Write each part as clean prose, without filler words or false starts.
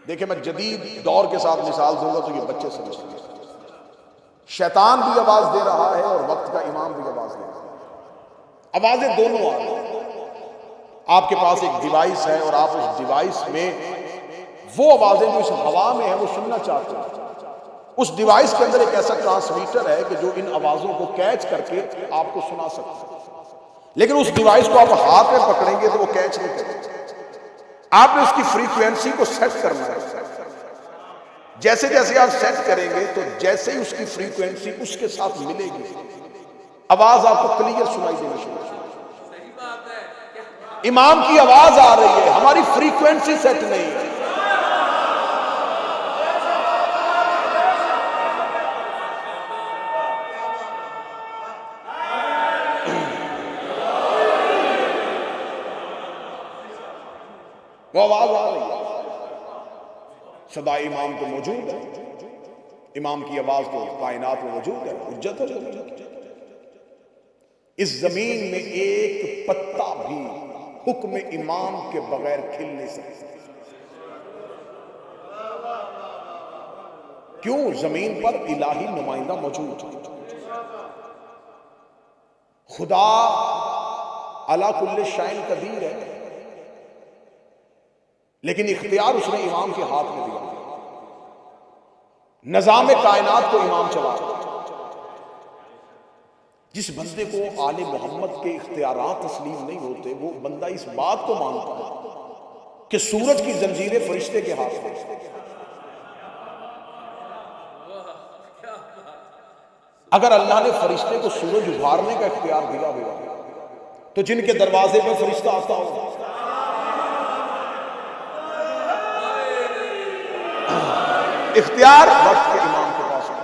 देखिए, मैं जदीद दौर के साथ मिसाल दूंगा तो ये बच्चे समझेंगे। शैतान भी आवाज दे रहा है और वक्त का इमाम भी आवाज दे रहा है। आवाजें दोनों आ रही हैं। आपके पास एक डिवाइस है और आप उस डिवाइस में वो आवाजें जो इस हवा में है वो सुनना चाहते हैं। उस डिवाइस के अंदर एक ऐसा ट्रांसमीटर है कि जो इन आवाजों को कैच करके आपको सुना सकता है, लेकिन उस डिवाइस को आप हाथ में पकड़ेंगे तो वो कैच नहीं करेगा। आपने उसकी फ्रीक्वेंसी को सेट करना है। जैसे जैसे आप सेट करेंगे तो जैसे ही उसकी फ्रीक्वेंसी उसके साथ मिलेगी, आवाज आपको क्लियर सुनाई देनी शुरू होगी। इमाम की आवाज आ रही है, हमारी फ्रीक्वेंसी सेट नहीं है। वो आवाज आ रही है, सदा इमाम तो मौजूद है। इमाम की आवाज तो कायनात में मौजूद है, हुज्जत है। इस जमीन में एक पत्ता भी हुक्म इमाम के बगैर खिल नहीं सकता। क्यों? जमीन पर इलाही नुमाइंदा मौजूद है। खुदा अला कुल्ले शाइन कदीर है, लेकिन इख्तियार उसने इमाम के हाथ में दिया। निजाम कायनात को इमाम चला रहा है। जिस बंदे को आले मोहम्मद के इख्तियारात तस्लीम नहीं होते, वो बंदा इस बात को मानता है कि सूरज की जंजीरें फरिश्ते के हाथ में। अगर अल्लाह ने फरिश्ते को सूरज उभारने का इख्तियार दिया हुआ तो जिनके दरवाजे पर फरिश्ता आता होगा, इख्तियार वक्त के इमाम के पास है।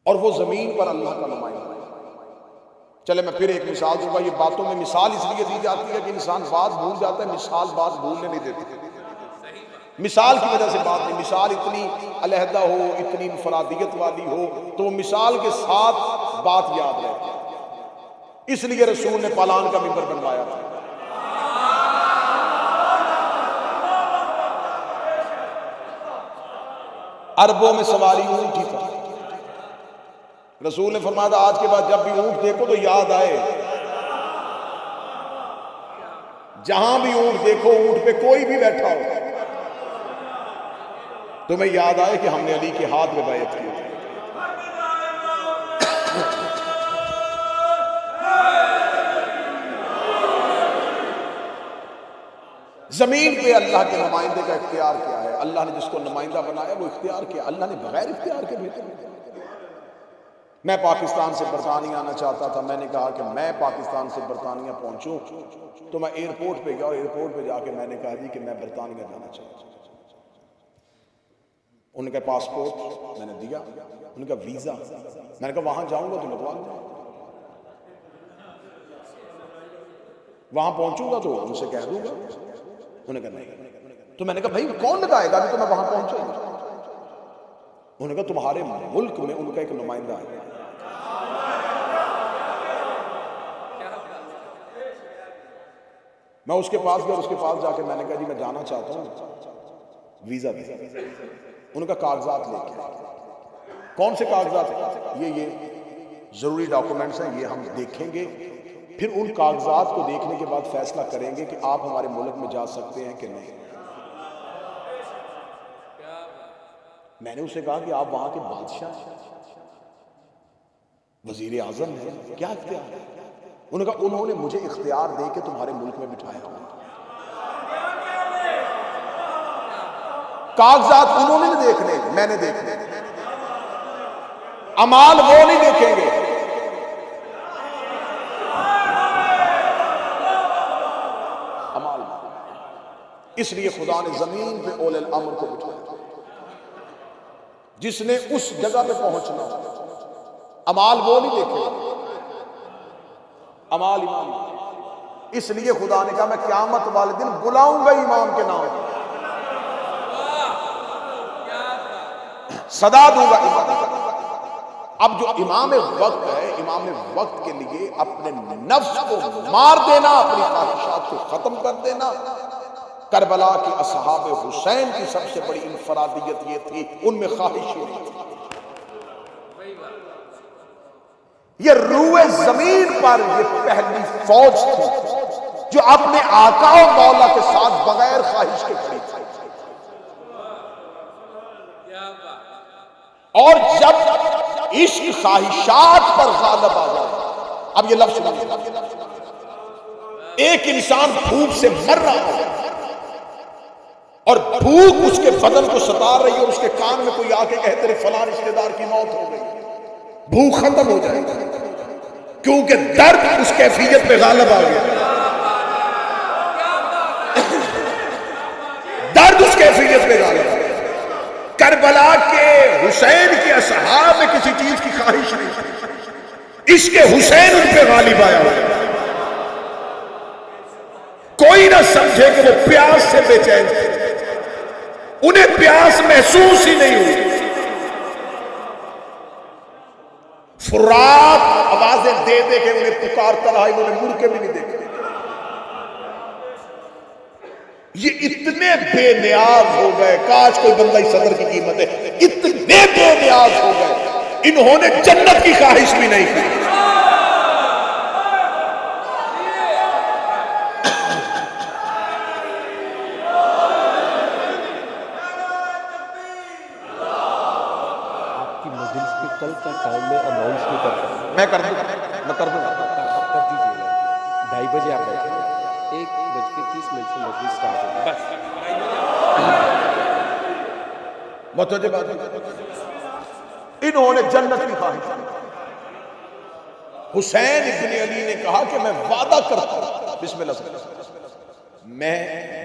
और वो जमीन पर अल्लाह का नुमाइंदा है। चले मैं फिर एक मिसाल दूंगा। ये बातों में मिसाल इसलिए दी जाती है कि इंसान बात भूल जाता है, मिसाल बात भूलने नहीं देती। मिसाल की वजह से बात नहीं, मिसाल इतनी अलहदा हो, इतनी इनफरादियत वाली हो तो वो मिसाल के साथ बात याद रहती है। इसलिए रसूल ने पालान का मिंबर बनवाया था। अरबों में सवारी ऊंट ही था। रसूल ने फरमाया था आज के बाद जब भी ऊंट देखो तो याद आए, जहां भी ऊंट देखो, ऊंट पे कोई भी बैठा हो, तुम्हें याद आए कि हमने अली के हाथ में बैत की थी। जमीन पे अल्लाह के नुमाइंदे का इख्तियार क्या है? अल्लाह ने जिसको नुमाइंदा बनाया वो इख्तियार किया। अल्लाह ने बगैर इख्तियार के भेजा। मैं पाकिस्तान से बरतानिया आना चाहता था। मैंने कहा कि मैं पाकिस्तान से बरतानिया पहुंचूं तो मैं एयरपोर्ट पे गया और एयरपोर्ट पे जाके मैंने कहा जी कि मैं बरतानिया जाना चाहता हूं। उनका पासपोर्ट मैंने दिया, उनका वीजा, मैंने कहा वहां जाऊंगा तो लगवा लूंगा, वहां पहुंचूंगा तो उनसे कह दूंगा। उन्होंने कहा नहीं। तो मैंने कहा भाई कौन लगाएगा अभी तो मैं वहां पहुंचूंगा। उन्होंने कहा तुम्हारे मुल्क में उनका एक नुमाइंदा है। मैं उसके पास गया, उसके पास जाके मैंने कहा जी मैं जाना चाहता हूं, वीजा दे। उनका कागजात लेके। कौन से कागजात? ये जरूरी डॉक्यूमेंट्स हैं, ये हम देखेंगे, फिर उन कागजात को देखने के बाद फैसला करेंगे कि आप हमारे मुल्क में जा सकते हैं कि नहीं। मैंने उसे कहा कि आप वहां के बादशाह, वजीर आजम हैं, क्या इख्तियार है? उन्होंने कहा उन्होंने मुझे इख्तियार दे के तुम्हारे मुल्क में बिठाया हुआ। कागजात उन्होंने नहीं देखने, मैंने देखने। अमाल वो नहीं देखेंगे। अमाल। इसलिए खुदा ने जमीन पे ओले अमर को बिठाया, जिसने उस जगह पे पहुंचना। अमाल वो नहीं देखेगा, अमाल इमाम। इसलिए खुदा ने कहा मैं क़यामत वाले दिन बुलाऊंगा इमाम के नाम, सदा दूंगा इमाम। अब जो इमाम वक्त है, इमाम वक्त के लिए अपने नफ्स को मार देना, अपनी ख्वाहिशात को खत्म कर देना, करबला की असहाब हुसैन की सबसे बड़ी इनफरादियत ये थी, उनमें ख्वाहिश ही नहीं थी। ये रूए जमीन पर ये पहली फौज थी जो अपने आका और मौला के साथ बगैर ख्वाहिश के खड़ी थी। और जब इश्क ख्वाहिशात पर गालिब आ जाए, अब ये लफ्ज सुनिए, एक इंसान भूख से मर रहा हो और भूख उसके बदन को सता रही है और उसके कान में कोई आके कहे तेरे फलां रिश्तेदार की मौत हो गई, भूख खत्म हो जाएगी, क्योंकि दर्द उस कैफियत पे गालिब आ गया। दर्द उस कैफियत पे गालिब आ गया। करबला के हुसैन के असहाब में किसी चीज की ख्वाहिश नहीं, इसके हुसैन उन पे गालिब आया हुआ। कोई ना समझे कि वो प्यास से बेचैन थे, उन्हें प्यास महसूस ही नहीं हुई। फुरात आवाजें दे दे के उन्हें पुकारता रहा, इन्होंने मुड़ के भी नहीं देखा। ये इतने बेनियाज हो गए, काश कोई बंदा इस सदर की कीमत है, इतने बेनियाज हो गए, इन्होंने जन्नत की ख्वाहिश भी नहीं की। कल का टाइम में अनाउंस नहीं कर सकता। मैं कर दूंगा, मैं कर दूंगा। कर दीजिएगा। 2:30 बजे आप बैठे, 1:30 से मजलिस स्टार्ट होगी। बस मुझे बात, इन्होंने जन्नत की ख्वाहिश। हुसैन इब्न अली ने कहा कि मैं वादा करता हूं बिस्मिल्लाह से,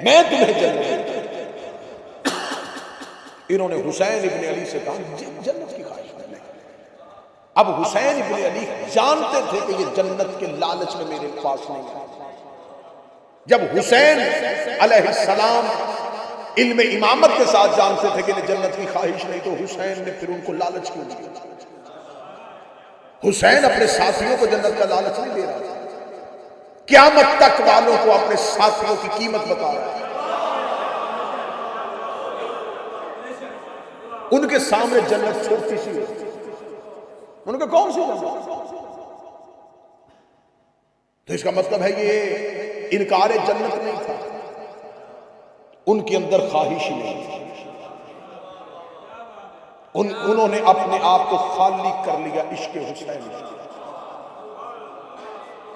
मैं तुम्हें जन्नत। इन्होंने हुसैन इब्न अली से कहा जन्नत की ख्वाहिश नहीं। अब हुसैन इब्न अली जानते थे कि ये जन्नत के लालच में मेरे पास नहीं है। जब हुसैन अलैहिस्सलाम इल्म इमामत के साथ जानते थे कि जन्नत की ख्वाहिश नहीं, तो हुसैन ने फिर उनको लालच क्यों दिया? हुसैन अपने साथियों को जन्नत का लालच नहीं दे रहा था, क़यामत तक वालों को अपने साथियों की कीमत बता रहा है। उनके सामने जन्नत छोटी सी है, उनका कौन सी जन्नत? तो इसका मतलब है ये इनकार जन्नत नहीं था, उनके अंदर ख्वाहिश ही नहीं थी। उन्होंने अपने आप को खाली कर लिया इश्क हुसैन।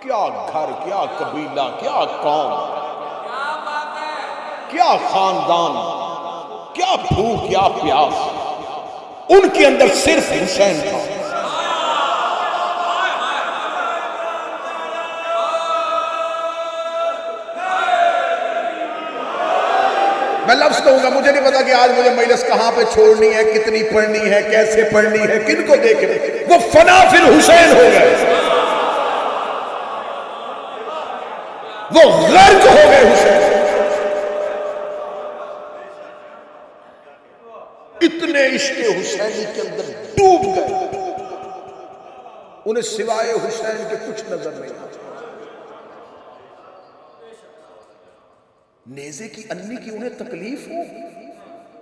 क्या घर, क्या कबीला, क्या कौम, क्या खानदान, क्या भूख, क्या प्यास, उनके अंदर सिर्फ हुसैन था। मैं लफ्ज कहूंगा, मुझे नहीं पता कि आज मुझे मजलिस कहां पे छोड़नी है, कितनी पढ़नी है, कैसे पढ़नी है, किनको देखने, वो फना फिर हुसैन हो गए, वो गर्क हो गए हुसैन। इतने इश्क हुसैनी के अंदर डूब गए, उन्हें सिवाय हुसैन के कुछ नजर नहीं आता। नेज़े की अन्नी की उन्हें तकलीफ हो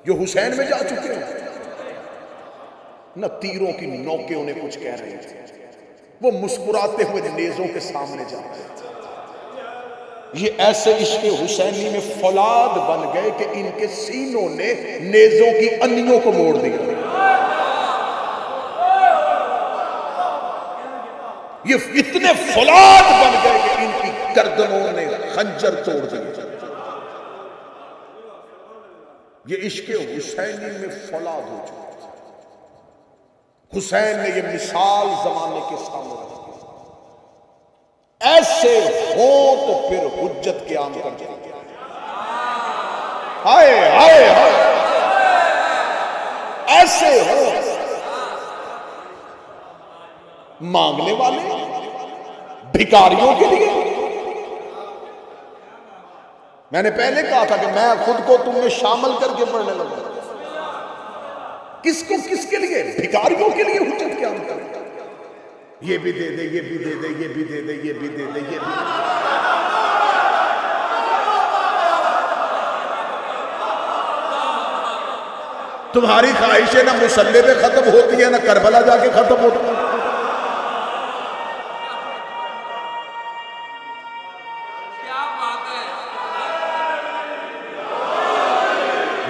जो हुसैन में जा चुके हैं, न तीरों की नोकें उन्हें कुछ कह रहे थे, वो मुस्कुराते हुए नेज़ों के सामने जा रहे थे। ये ऐसे इश्क हुसैनी में फौलाद बन गए कि इनके सीनों ने नेज़ों की अन्नियों को मोड़ दिया। ये इतने फौलाद बन गए कि इनकी गर्दनों ने खंजर तोड़ दिए। ये इश्क हुसैनी में फौलाद हो चुका। हुसैन ने ये मिसाल जमाने के सामने रखी, ऐसे हो तो फिर हुज्जत क़याम कर जाएगी। हाय हाय हाय, ऐसे हो मांगने वाले भिखारियों के लिए। मैंने पहले कहा था कि मैं खुद को तुमने शामिल करके पढ़ने लगा। किसको, किसके लिए? भिखारियों के लिए हुज्जत क़याम कर। ये भी दे दे, ये भी दे दे, ये भी दे दे, ये भी दे दे, ये भी। तुम्हारी ख्वाहिशें ना मुसल्ले पे खत्म होती है ना करबला जाके खत्म होती है।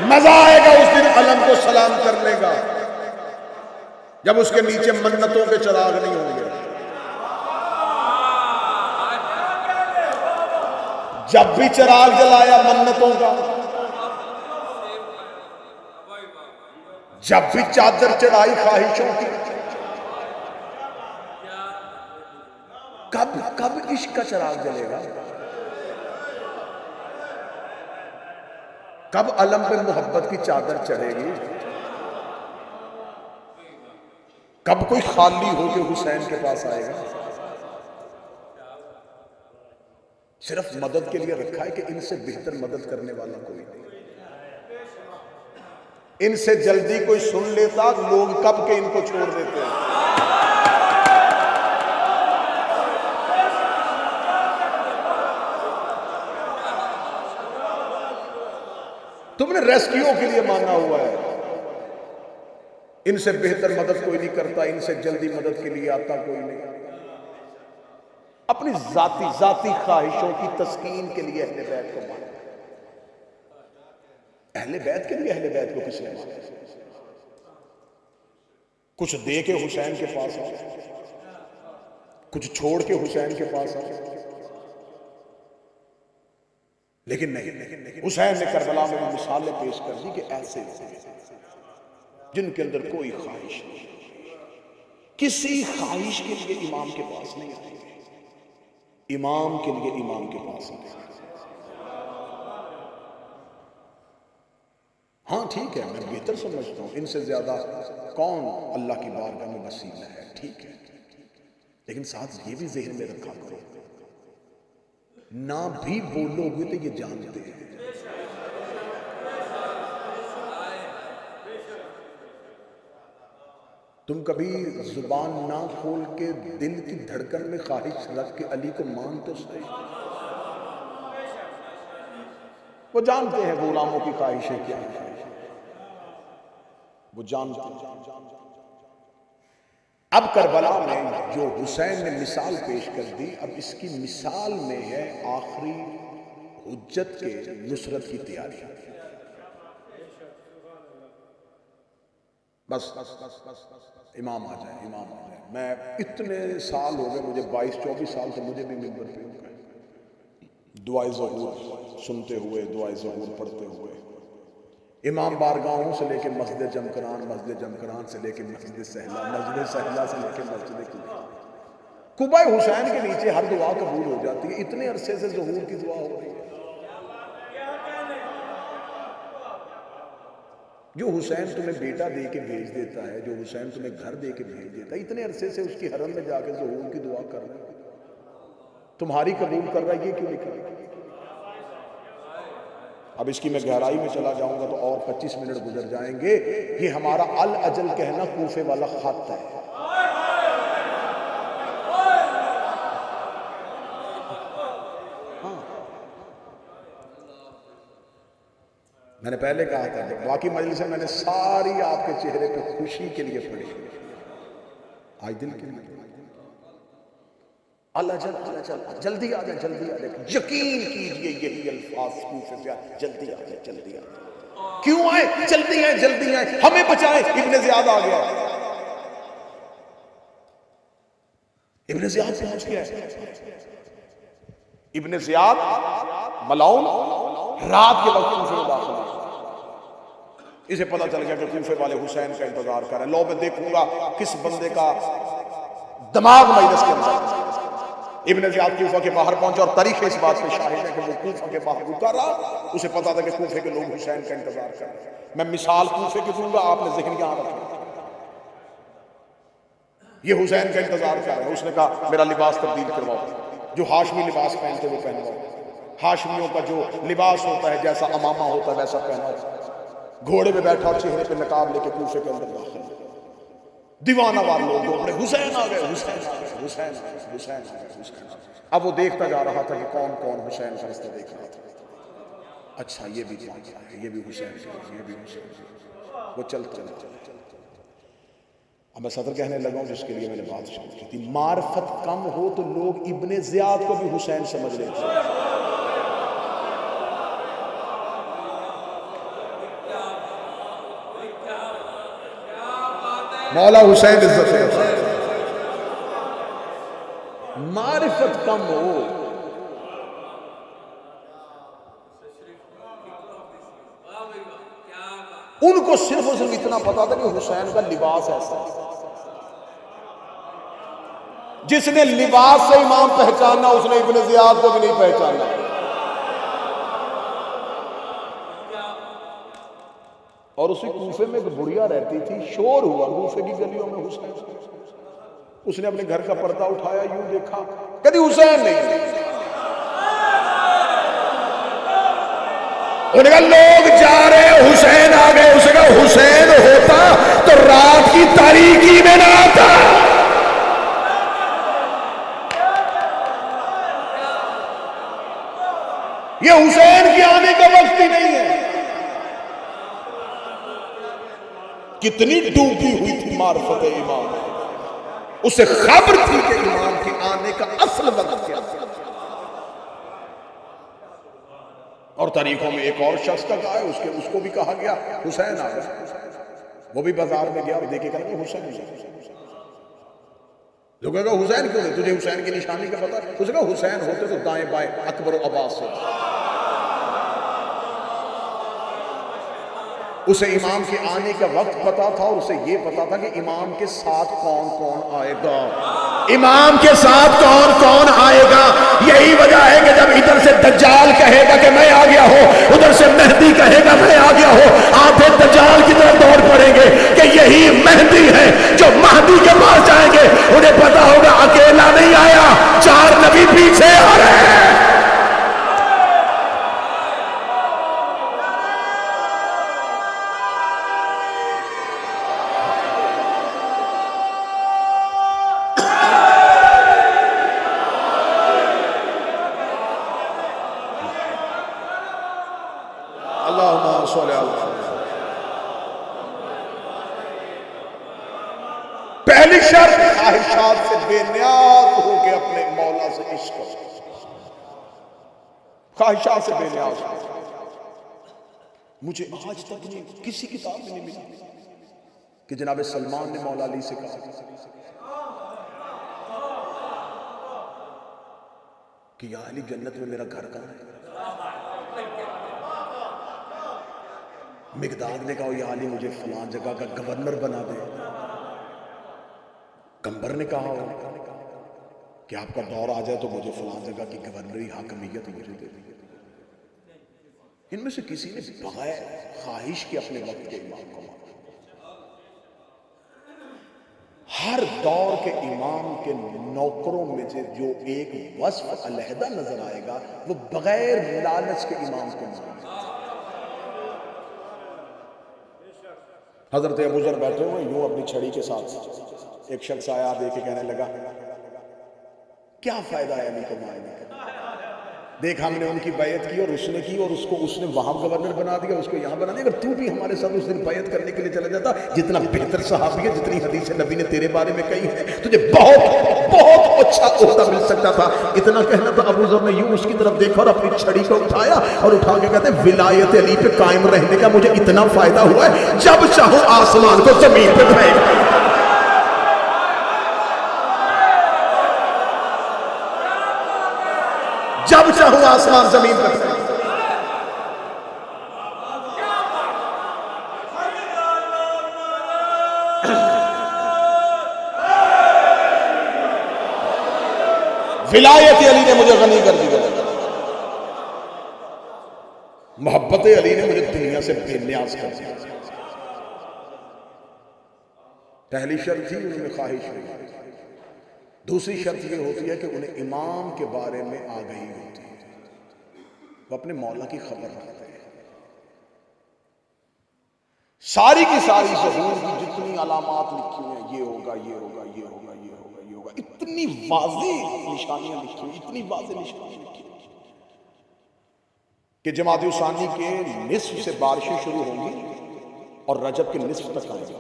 मजा आएगा उस दिन अलम को सलाम करने का, जब उसके नीचे मन्नतों के चिराग नहीं होंगे। जब भी चिराग जलाया मन्नतों का, जब भी चादर चढ़ाई ख्वाहिशों की, कब कब इश्क का चिराग जलेगा? कब अलम पे मोहब्बत की चादर चढ़ेगी? कब कोई खाली होकर हुसैन के पास आएगा? सिर्फ मदद के लिए रखा है कि इनसे बेहतर मदद करने वाला कोई नहीं। इनसे जल्दी कोई सुन लेता, लोग कब के इनको छोड़ देते हैं। तुमने रेस्क्यू के लिए मांगा हुआ है, इनसे बेहतर मदद कोई नहीं करता, इनसे जल्दी मदद के लिए आता कोई नहीं। अपनी जाती ख्वाहिशों की तस्कीन के लिए अहले बैत को मांगा। अहले बैत के लिए अहले बैत को किसने मांगा? कुछ दे के हुसैन के पास आओ, कुछ छोड़ के हुसैन के पास आओ, लेकिन नहीं, हुसैन ने करबला में मिसालें पेश कर दी कि ऐसे जिनके अंदर कोई ख्वाहिश नहीं, किसी ख्वाहिश के लिए इमाम के पास नहीं आएंगे, इमाम के लिए इमाम के पास आएंगे। हाँ ठीक है, मैं बेहतर समझता हूं, इनसे ज्यादा कौन अल्लाह की बारगाह में वसीला है, ठीक है, लेकिन साथ ये भी ज़हन में रखा करो, ना भी बोलोगे तो ये जानते हैं। तुम कभी जुबान ना खोल के दिल की धड़कन में ख्वाहिश रख के अली को मान तो सही। वो जानते हैं गुलामों की ख्वाहिशें क्या है, वो जानते हैं। अब करबला में जो हुसैन ने मिसाल पेश कर दी, अब इसकी मिसाल में है आखिरी हुज्जत के नुसरत की तैयारी। बस इमाम आ जाए, इमाम आ जाए। मैं इतने साल हो गए मुझे, 22-24 साल तो मुझे भी मिंबर पे हो गए, दुआए ज़हूर सुनते हुए, दुआए ज़हूर पढ़ते हुए, इमाम बारगाहों से लेके मस्जिद जमकरान से लेके मस्जिद सहला से लेके मस्जिद कुबा हुसैन के नीचे हर दुआ कबूल हो जाती है। इतने अरसे से ज़हूर की दुआ हो रही है। जो हुसैन तुम्हें बेटा दे के भेज देता है, जो हुसैन तुम्हें घर दे के भेज देता है, इतने अरसे से उसकी हरम में जाके ज़हूर की दुआ कर रहे हो, तुम्हारी कबूल कर रहा है, ये क्यों नहीं कर रहा? अब इसकी मैं गहराई में चला जाऊंगा तो और 25 मिनट गुजर जाएंगे। ये हमारा अल अजल कहना कूफे वाला खत है। हाँ, मैंने पहले कहा था, बाकी मजलिस से मैंने सारी आपके चेहरे पे खुशी के लिए पढ़ी, आज दिल के लिए। अल्लाह जल्दी आ जाए, जल्दी आ जाए, यकीन कीजिए यही अल्फाज कूफे पे, जल्दी आ जाए, जल्दी आ जाए। क्यों आए? जल्दी आए, हमें बचाए। इब्ने ज़ियाद आ गया, इब्ने ज़ियाद पहुंच गया। इब्ने ज़ियाद मलाउन रात के वक्त कूफे में दाखिल हुआ। इसे पता चल गया कि कूफे वाले हुसैन का इंतजार कर रहे हैं। लो मैं देखूंगा किस बंदे का दिमाग मजलिस के अंदर। इब्ने ज़ियाद कूफा के बाहर पहुंचा और तारीख इस बात पे शाहिद है कि वो कूफा के बाहर रुका रहा। उसे पता था कि कूफे के लोग हुसैन का इंतजार कर रहे हैं। मैं मिसाल कूफे की दूंगा, आपने ज़हन यहां रखना, ये हुसैन का इंतजार कर रहे हैं। उसने कहा मेरा लिबास तब्दील करवाओ, जो हाशमी लिबास पहनते वो पहनवाओ, हाशमियों का जो लिबास होता है, जैसा अमामा होता है वैसा पहनाओ। घोड़े पे बैठा और चेहरे पे नकाब लेके कूफे के अंदर दाखिल। दीवाना वाले लोग अपने हुसैन आ गए, हुसैन आ गए, हुसैन आ गए, हुसैन आ गए, हुसैन आ गए। अब वो देखता जा रहा था कि कौन कौन हुसैन का रास्ता देख रहा था। अच्छा ये भी पहुंच गया, ये भी हुसैन, ये भी हुसैन। वो चलता चला। अब मैं सदर कहने लगा हूं जिसके लिए मैंने बात शुरू की थी, मार्फत कम हो तो लोग इब्ने ज़ियाद को भी हुसैन समझ लेते हैं। मौला हुसैन इज्जत है। मारिफत कम हो, उनको सिर्फ और सिर्फ इतना पता था कि हुसैन का लिबास ऐसा है। जिसने लिबास से इमाम पहचाना उसने इब्ने ज़ियाद को भी नहीं पहचाना। और उसी कूफे में एक बुढ़िया रहती थी, शोर हुआ कूफे की गलियों में हुसैन। उसने अपने घर का पर्दा उठाया, यूं देखा, कभी हुसैन नहीं। उन्होंने कहा लोग जा रहे, हुसैन आ गए। उसने कहा हुसैन होता तो रात की तारीकी में ना आता। ये हुसैन के आने का वक्त ही नहीं है। कितनी डूबी हुई थी मार्फत इमाम, उसे खबर थी कि इमाम के आने का असल वक्त क्या है। और तारीखों में एक और शख्स तक आए, उसको भी कहा गया हुसैन आ गया। वो भी बाजार में गया और देखे कहा हुसैन। जो कहेगा हुसैन क्यों नहीं, तुझे हुसैन की निशानी का पता? उसने कहा हुसैन होते तो दाएं बाएं अकबर अब्बास से। उसे इमाम के आने का वक्त पता था और उसे यह पता था कि इमाम के साथ कौन कौन आएगा। इमाम के साथ कौन कौन आएगा, यही वजह है कि जब इधर से दज्जाल कहेगा कि मैं आ गया हूं, उधर से मेहदी कहेगा मैं आ गया हूं, आप फिर दज्जाल की तरफ दौड़ पड़ेंगे कि यही मेहदी है जो महदी के पास जाएंगे। उन्हें पता होगा अकेला नहीं आया, 4 नबी पीछे आ रहे हैं। पहली शर्त, ख्वाहिशात से बेनियाज होके अपने मौला से इश्क करो। ख्वाहिशात से बेनियाज हो। मुझे आज तक नहीं किसी किताब में नहीं मिला कि जनाब सलमान ने मौला अली से कहा कि या अली जन्नत में मेरा घर कहां है। मिकदाद ने कहा या अली मुझे फलां जगह का गवर्नर बना दे। कंबर ने कहा कि आपका दौर आ जाए तो मुझे फलां जगह की गवर्नरी हाकमियत मुझे दे दी। इनमें से किसी ने बगैर ख्वाहिश के अपने वक्त के इमाम को माना। हर दौर के इमाम के नौकरों में से जो एक वस्फ अलहदा नजर आएगा वो बगैर लालच के इमाम को माना। हजरत अबू ज़र बैठे हुए यूं अपनी छड़ी के साथ, एक शख्स आया देखे कहने लगा क्या फायदा है अली को मारने का। देख हमने उनकी बैयत की और उसने की और उसने वहां गवर्नर बना दिया, उसको यहां बना दिया। अगर तू भी हमारे साथ उस दिन बैयत करने के लिए चला जाता, जितना बेहतर सहाबी है, जितनी हदीस नबी ने तेरे बारे में कही है, तुझे बहुत बहुत अच्छा ओहदा मिल सकता था। इतना कहना था अबू ज़र ने यूं उसकी तरफ देखा और अपनी छड़ी को उठाया और उठा के कहते विलायत अली पे कायम रहने का मुझे इतना फायदा हुआ है, जब चाहो आसमान को जमीन पे फेंक। जब चाहूं आसमान जमीन पर। विलायत अली ने मुझे गनी कर दिया, मोहब्बत अली ने मुझे दुनिया से बेनियाज कर दिया। पहली शर्त थी उनमें ख्वाहिश हुई। दूसरी शर्त यह होती है कि उन्हें इमाम के बारे में आगाही होती है, वो अपने मौला की खबर रखते हैं। सारी की सारी ज़हूर की जितनी अलामात लिखी हुई हैं, ये होगा ये होगा ये होगा ये होगा ये होगा, इतनी वाज़ेह निशानियां लिखी हुई, इतनी वाज़ेह निशानियां लिखी हुई कि जमात-उस-सानी के निस्फ से बारिशें शुरू होंगी और रजब के निस्फ तक आएगा।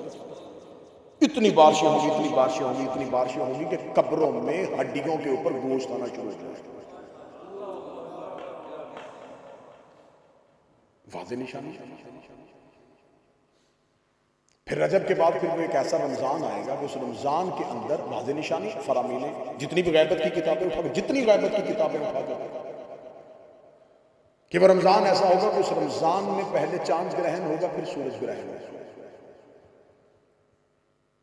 इतनी बारिशें होंगी, इतनी बारिशें होंगी, इतनी बारिशें होंगी कि कब्रों में हड्डियों के ऊपर गोश्त आना शुरू हो जाएगा। वाज़ेह निशानी। फिर रजब के बाद फिर वो एक ऐसा रमजान आएगा कि उस रमजान के अंदर वाज़ेह निशानी फरामीने जितनी भी गैबत की किताबें उठा, जितनी गैबत की किताबें उठा कि वो रमजान ऐसा होगा कि उस रमजान में पहले चांद ग्रहण होगा, फिर सूरज ग्रहण होगा।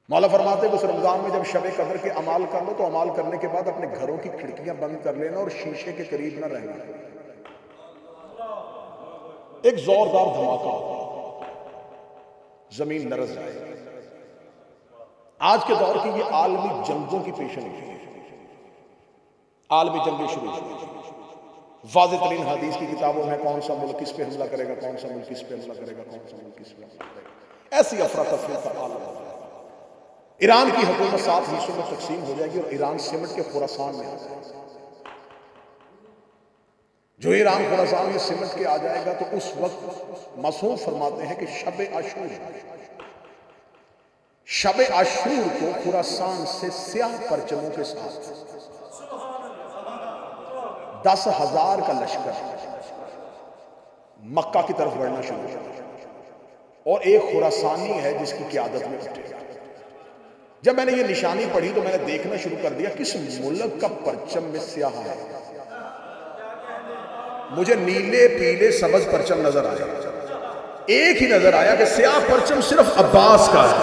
मौला फरमाते हैं उस रमजान में जब शब कदर के अमाल कर लो तो अमाल करने के बाद अपने घरों की खिड़कियां बंद कर लेना और शीशे के करीब ना रहना। एक जोरदार धमाका होगा, जमीन लरज़ जाएगी। आज के दौर की ये आलमी जंगों की पेशन है, आलमी जंगें शुरू हो गई। वाज़ेह तरीन हदीस की किताबों में कौन सा मुल्क किस पे हमला करेगा, कौन सा मुल्क किस पे हमला करेगा, कौन सा मुल्क किस पे हमला करेगा, ऐसी अफरा तफरी का आलम हो जाएगा। ईरान की हुकूमत 7 हिस्सों में तकसीम हो जाएगी और ईरान सिमट के खुरासान में आ जाएगा। जो ईरान खुरासान में सिमट के आ जाएगा तो उस वक्त मसूद फरमाते हैं कि शब आशूर को खुरासान से स्याह परचमों के साथ 10,000 का लश्कर मक्का की तरफ बढ़ना शुरू हो और एक खुरासानी है जिसकी क़यादत में उठेगा। जब मैंने ये निशानी पढ़ी तो मैंने देखना शुरू कर दिया किस मुल्क का परचम में स्याह है। मुझे नीले पीले सबज परचम नजर आया, एक ही नजर आया कि स्याह परचम सिर्फ अब्बास का है।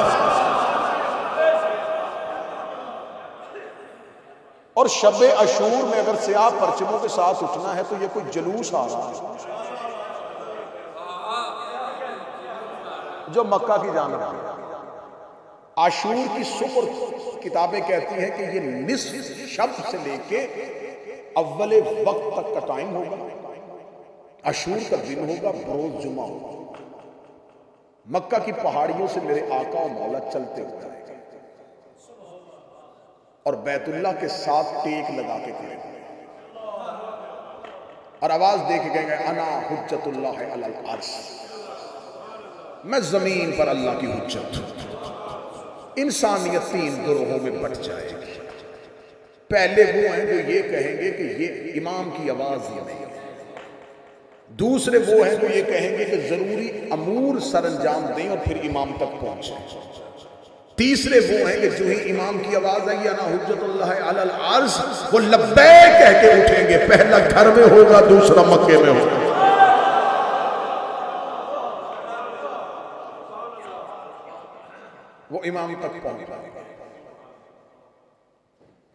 और शब अशूर में अगर स्याह परचमों के साथ उठना है तो ये कोई जलूस आ रहा है जो मक्का की जानब है। आशूर की सुपर किताबें कहती हैं कि ये निस्फ शब से लेके अव्वले वक्त तक का टाइम होगा। अशूर का दिन होगा, बरोज जुमा होगा। मक्का की पहाड़ियों से मेरे आका और मौला चलते हुए आएंगे और बैतुल्लाह के साथ टेक लगा के खड़े हुए और आवाज दे के कहेंगे अना हुज्जतुल्लाह अलल अर्श, मैं जमीन पर अल्लाह की हुज्जत हूं। इंसानियत 3 गिरोहों में बट जाएगी। पहले वो हैं जो ये कहेंगे कि ये इमाम की आवाज ही नहीं है। दूसरे वो हैं जो ये कहेंगे कि जरूरी अमूर सरंजाम दें और फिर इमाम तक पहुंचे। तीसरे वो हैं कि जो ही इमाम की आवाज आई अना हुज्जतुल्लाह अलल अर्श, वो लब्बैक कह के उठेंगे। पहला घर में होगा, दूसरा मक्के में होगा। वो इमाम तक पहुंच पाएगा।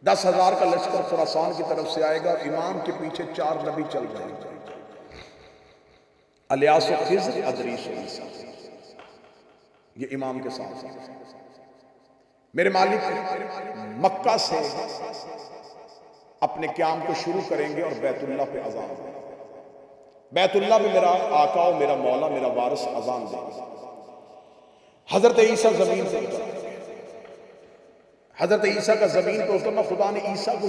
10,000 का लश्कर खुरासान की तरफ से आएगा और इमाम के पीछे 4 नबी चल जाएंगे, इलियास, खिज़्र, अदरीस, ईसा। ये इमाम के साथ मेरे मालिक मक्का से अपने क़याम को शुरू करेंगे और बैतुल्लाह पे अज़ान देंगे। बैतुल्लाह में मेरा आका और मेरा मौला, मेरा वारिस अज़ान देंगे। हजरत ईसा जमीन से हजरत ईसा का जमीन पर उतरना, खुदा ने ईसा को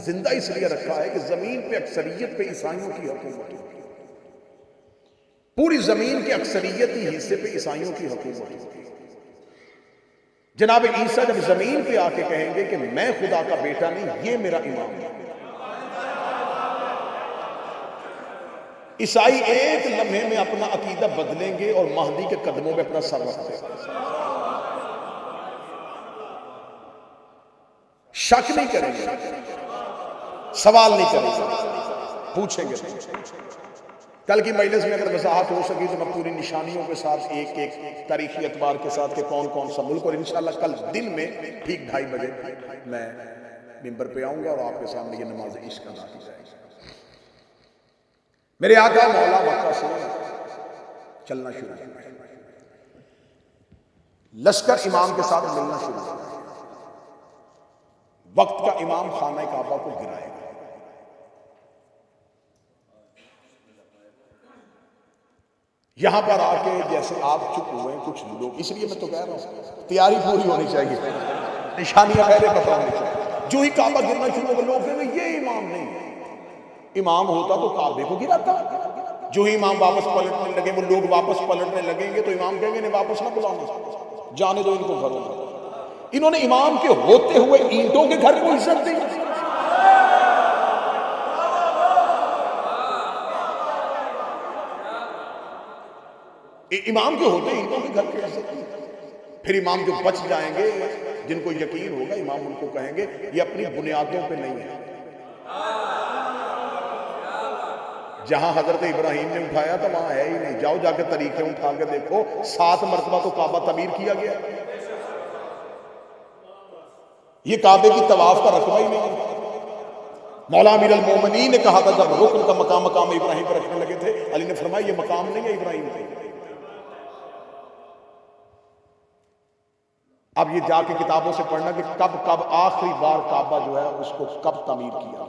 जिंदा इसलिए रखा है कि जमीन पे अक्सरियत पे ईसाइयों की हुकूमत है। पूरी जमीन के अक्सरियती हिस्से पे ईसाइयों की हुकूमत है। जनाब ईसा जब जमीन पे आके कहेंगे कि मैं खुदा का बेटा नहीं, ये मेरा इमाम है, ईसाई एक लम्हे में अपना अकीदा बदलेंगे और महदी के कदमों में अपना सर रख देंगे। शक नहीं करेंगे, सवाल नहीं करेंगे, पूछेंगे। कल की मजलिस में अगर वजाहत हो सकी तो मैं पूरी निशानियों के साथ एक एक तारीखी अखबार के साथ के कौन कौन सा मुल्क, और इंशाल्लाह कल दिन में ठीक 2:30 बजे मैं मिंबर पे आऊंगा और आपके सामने ये नमाज इश्क अदा की जाएगी। मेरे आका मौला मक्का से चलना शुरू किया, लश्कर इमाम के साथ मिलना शुरू किया। वक्त का इमाम खाना काबा को गिराएगा। यहां पर आके जैसे आप चुप हुए कुछ लोग, इसलिए मैं तो कह रहा हूं तैयारी पूरी होनी चाहिए, निशानियां पहले पता होनी चाहिए। जो ही काबा गिरना शुरू होगा लोग कहेंगे ये इमाम नहीं है। इमाम होता तो काबे को गिराता, जो ही इमाम वापस पलटने लगे, वो लोग वापस पलटने लगेंगे तो इमाम कहेंगे नहीं वापस ना बुलाना, जाने दो इनको घरों में। इन्होंने इमाम के होते हुए ईंटों के घर को इज्जत दी। इमाम के होते ईंटों के घर की इज्जत दी। फिर इमाम जो बच जाएंगे, जिनको यकीन होगा, इमाम उनको कहेंगे ये अपनी बुनियादों पे नहीं है। जहां हजरत इब्राहिम ने उठाया था वहां है ही नहीं, जाओ जाके तरीके उठा के देखो, 7 मरतबा तो काबा तमीर किया गया। ये काबे की तवाफ का रकबा ही नहीं। मौला अमीर अल मोमिनीन ने कहा था जब रुकन का मकाम मकाम इब्राहिम पर रखने लगे थे, अली ने फरमाया ये मकाम नहीं है इब्राहिम का। अब ये जाके किताबों से पढ़ना कि कब कब आखिरी बार काबा जो है उसको कब तमीर किया।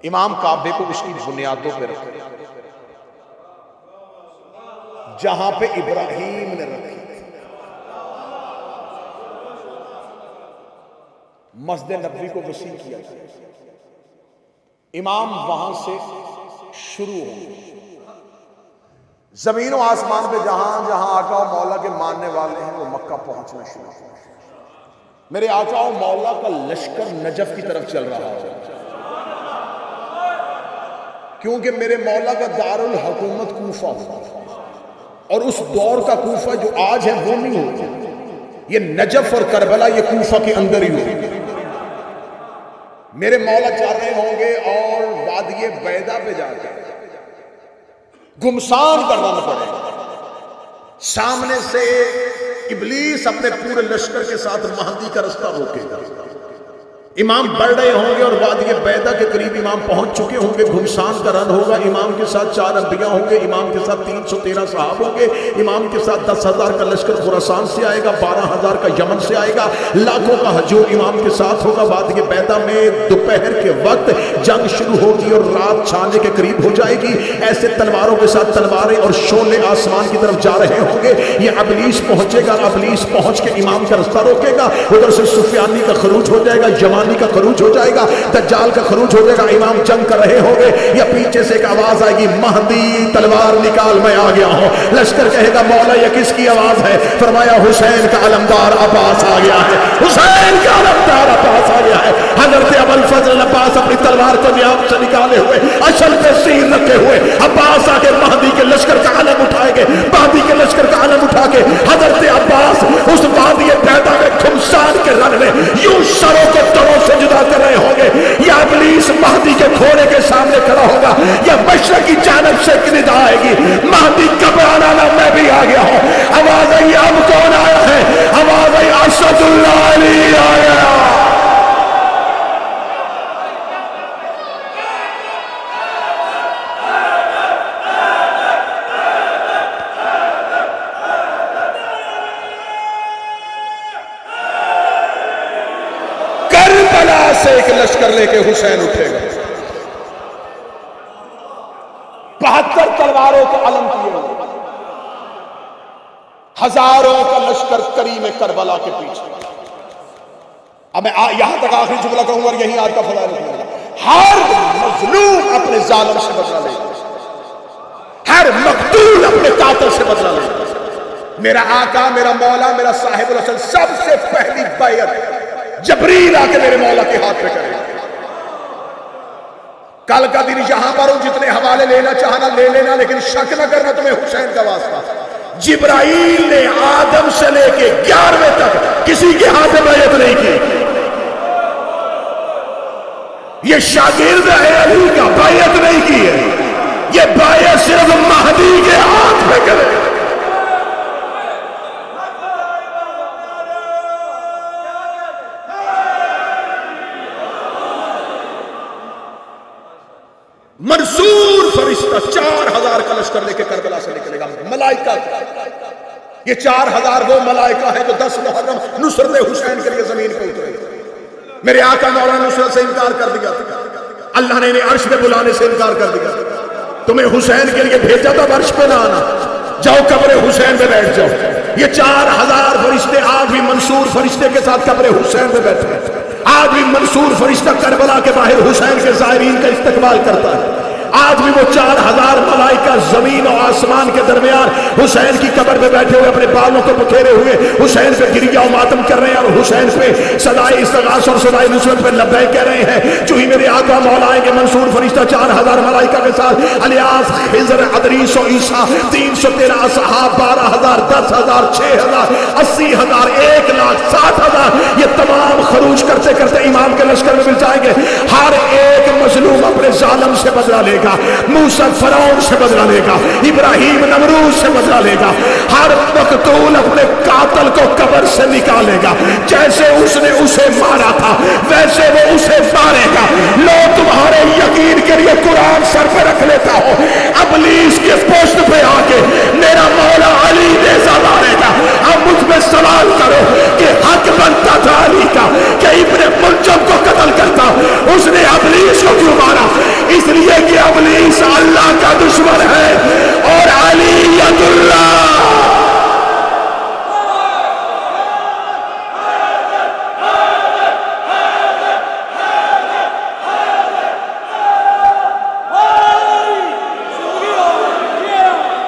इमाम काबे को उसकी बुनियादों पे रखे जहां पे इब्राहिम ने रखी। मस्जिद नबवी को वसी किया जाए, इमाम वहां से शुरू हो। जमीन और आसमान पे जहां जहां आका और मौला के मानने वाले हैं वो मक्का पहुंचना शुरू हो। मेरे आका और मौला का लश्कर नजफ की तरफ चल रहा है, क्योंकि मेरे मौला का दारुल हुकूमत कूफा और उस दौर का कूफा जो आज है वो नहीं होगा। ये नजफ और करबला ये कूफा के अंदर ही होगा। मेरे मौला चाह रहे होंगे और वादिये बैदा पे जाकर गुमसान करना न पड़ेगा। सामने से इब्लीस अपने पूरे लश्कर के साथ महदी का रास्ता रोकेगा। इमाम बढ़ रहे होंगे और वादिये बैदा के करीब इमाम पहुंच चुके होंगे। घुमसान का रन होगा। इमाम के साथ 4 अंबिया होंगे, इमाम के साथ 313 साहब होंगे, इमाम के साथ 10,000 का लश्कर खुरासान से आएगा, 12,000 का यमन से आएगा, लाखों का हजूम इमाम के साथ होगा। वादिये बैदा में दोपहर के वक्त जंग शुरू होगी और रात छाने के करीब हो जाएगी। ऐसे तलवारों के साथ तलवारें और शोले आसमान की तरफ जा रहे होंगे। ये अबलीस पहुंचेगा, अबलीस पहुंच के इमाम का रास्ता रोकेगा। उधर से सुफियानी का खरूज हो जाएगा, का खरूज हो जाएगा, दज्जाल का खरूज हो जाएगा। इमाम जंग कर रहे होंगे या पीछे से एक आवाज आएगी, महदी तलवार निकाल मैं आ गया हूं। लश्कर कहेगा मौला ये किसकी आवाज है? फरमाया हुसैन का अलमदार अब्बास आ गया है, हुसैन का अलमदार अब्बास आ गया है। हजरत अबुल फजल अब्बास अपनी तलवार को नियाम से निकाले हुए, अशल पे सीर रखे हुए अब्बास आके महदी के लश्कर का अलम उठाएंगे। महदी के लश्कर का अलम उठा के हजरत अब्बास उस वादी पैदा में घुमसान के रन में यूं सरों को तड़ों से जुदा कर रहे होंगे। या इब्लीस महदी के घोड़े के सामने खड़ा होगा, या मशरक की जानब से एक निदा आएगी, महदी घबराना ना मैं भी आ गया हूं। आवाज आई अब कौन आया है? आवाज आई असदुल्लाह अली आया। से एक लश्कर लेके हुसैन उठेगा। 72 तलवारों के अलम किए हुए, हजारों का लश्कर करीम करबला के पीछे। अब मैं यहां तक आखिरी जुमला कहूंगा और यही आज का फला लिखूंगा। हर मजलूम अपने जालिम से बदला लेगा, हर मकतूल अपने कातिल से बदला लेगा। मेरा आका, मेरा मौला, मेरा साहिबुल असल सबसे पहली बैयत जबरील आके मेरे मौला के हाथ पे करेगा। कल का दिन यहां पर हूं, जितने हवाले लेना चाहना ले लेना, लेकिन शक न करना तुम्हें हुसैन का वास्ता। जिब्राइल ने आदम से लेके 11वें तक किसी के हाथ में बैयत नहीं की। ये शागिर्द है अली का, बैयत नहीं की है। ये बैयत सिर्फ महदी के हाथ में करेगा। मंसूर फरिश्ता 4000 का लश्कर लेके करबला से निकलेगा। मलाइका, ये 4000 वो मलाइका है जो 10 मुहर्रम नुसरत हुसैन के लिए जमीन पे उतरे। मेरे आका मौला नुसरत से इनकार कर दिया, अल्लाह ने इन्हें अर्श पे बुलाने से इनकार कर दिया। तुम्हें हुसैन के लिए भेजा था, अर्श पे ना आना, जाओ कब्र हुसैन पे बैठ जाओ। ये 4000 फरिश्ते आज भी मंसूर फरिश्ते के साथ कब्र हुसैन पे बैठे हैं। आज भी मंसूर फरिश्ता करबला के बाहर हुसैन के ज़ायरीन का इस्तकबाल करता है। आज भी वो 4000 मलाइका जमीन और आसमान के दरमियान हुसैन की कब्र पे बैठे हुए अपने बालों को बखेरे हुए हुसैन पे गिरिया और मातम कर रहे हैं और हुसैन पे सदाए इस्तगास और सदाए नुसरत पे लब्बैक कह रहे हैं। जो ही मेरे आका मौला आएंगे मंसूर फरिश्ता 4000 मलाइका के साथ अलियास खिजर अदरीस और ईसा 313 असहाब 12000 10000 6000 80000 1,60,000 ये तमाम खरूज करते करते इमाम के लश्कर में मिल जाएंगे। हर एक मजलूम अपने जालिम से बदला लेगा, मूसा फरौन से बदला लेगा, इब्राहिम नमरूद से बदला लेगा। हर मकतूल अपने कातल को कब्र से निकालेगा। जैसे उसने उसे मारा था वैसे वो उसे मारेगा। लो तुम्हारे यकीन के लिए कुरान सर पे रख लेता हो, अबलीस के पोस्ट पे आके मेरा मौला अली नेज़ा मारेगा। अब मुझ पे सवाल करो कि हक बनता था अली का कि इब्ने मुलजम को कत्ल करता, उसने अबलीस को क्यों मारा? इसलिए कि अबलीस अल्लाह का दुश्मन है और अली अल्लाह।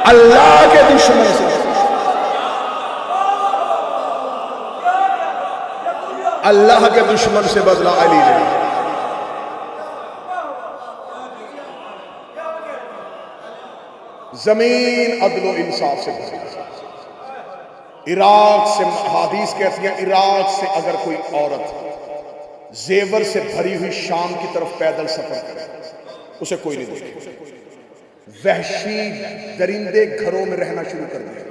अल्लाह के दुश्मन से अल्लाह के दुश्मन से बदला अली ने। जमीन अदल और इंसाफ से भरी। इराक से हादीस कहती है इराक से अगर कोई औरत जेवर से भरी हुई शाम की तरफ पैदल सफर करे उसे कोई नहीं देखे। वहशी दरिंदे घरों में रहना शुरू कर दिए,